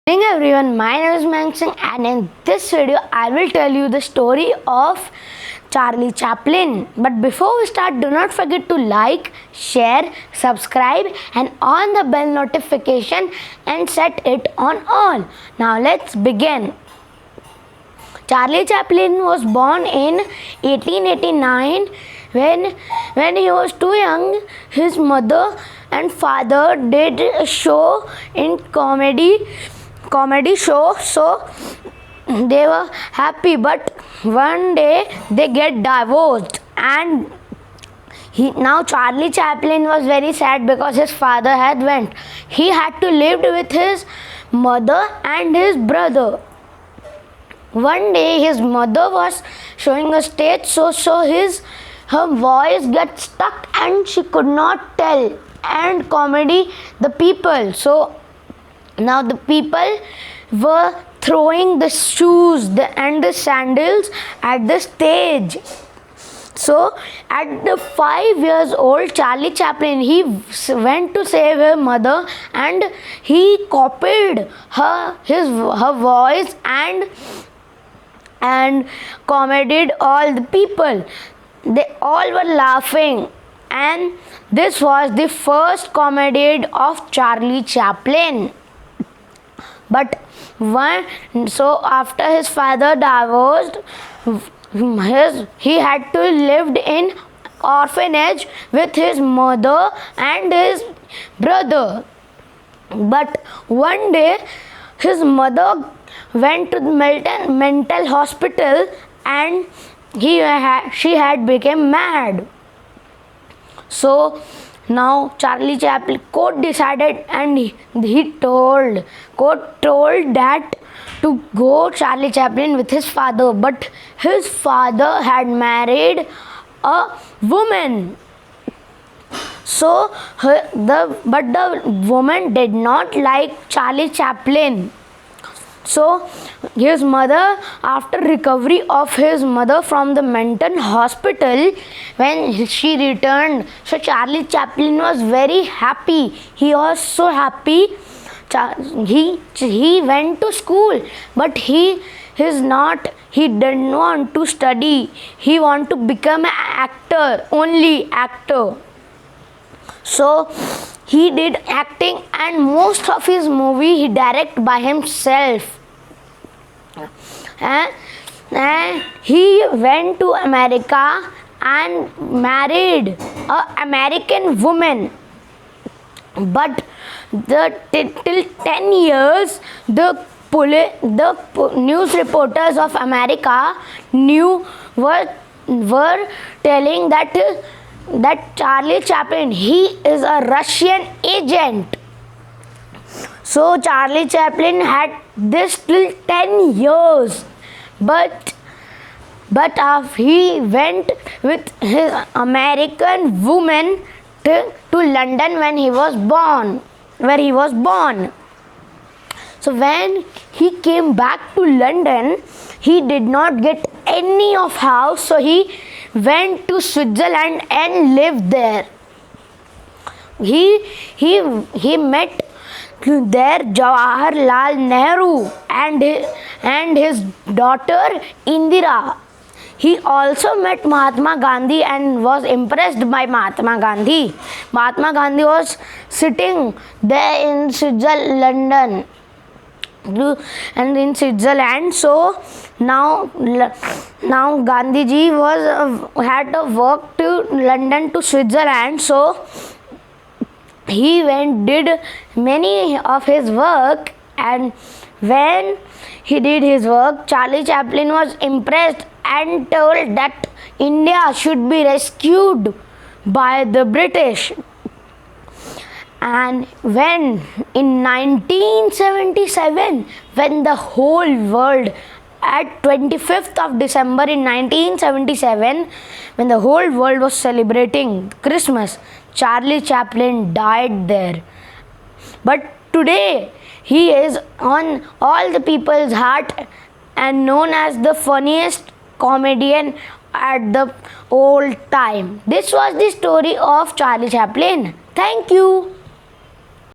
Good evening everyone, my name is Mayank Singh and in this video I will tell you the story of Charlie Chaplin. But before we start, do not forget to like, share, subscribe and on the bell notification and set it on all. Now let's begin. Charlie Chaplin was born in 1889. When he was too young, his mother and father did a show in comedy show, so they were happy, but one day they get divorced and now Charlie Chaplin was very sad because his father had went. He had to live with his mother and his brother. One day his mother was showing a stage show, so her voice got stuck and she could not tell and comedy the people. So now the people were throwing the shoes and the sandals at the stage. So at the 5 years old, Charlie Chaplin, he went to save her mother and he copied her voice and comedied all the people. They all were laughing, and this was the first comedy of Charlie Chaplin. But so after his father divorced, he had to live in orphanage with his mother and his brother. But one day his mother went to the mental hospital and she had become mad. So now Charlie Chaplin court decided and court told that to go Charlie Chaplin with his father, but his father had married a woman. So but the woman did not like Charlie Chaplin. So his mother, after recovery of his mother from the mental hospital, when she returned, so Charlie Chaplin was very happy. He was so happy. He went to school, but he didn't want to study. He wanted to become an actor, only actor. So he did acting and most of his movie he directed by himself. And he went to America and married an American woman. But till 10 years, the news reporters of America were telling that Charlie Chaplin, he is a Russian agent. So Charlie Chaplin had this till 10 years, but he went with his American woman to London where he was born. So when he came back to London, he did not get any of house, so he went to Switzerland and lived there. He met there Jawaharlal Nehru and his daughter Indira. He also met Mahatma Gandhi and was impressed by Mahatma Gandhi. Mahatma Gandhi was sitting there in Switzerland and in Switzerland. So now Gandhiji had to work to London to Switzerland. So he did many of his work, and when he did his work, Charlie Chaplin was impressed and told that India should be rescued by the British. And when in 1977, when the whole world, at 25th of December in 1977, when the whole world was celebrating Christmas, Charlie Chaplin died there. But today he is on all the people's heart and known as the funniest comedian at the old time. This was the story of Charlie Chaplin. Thank you.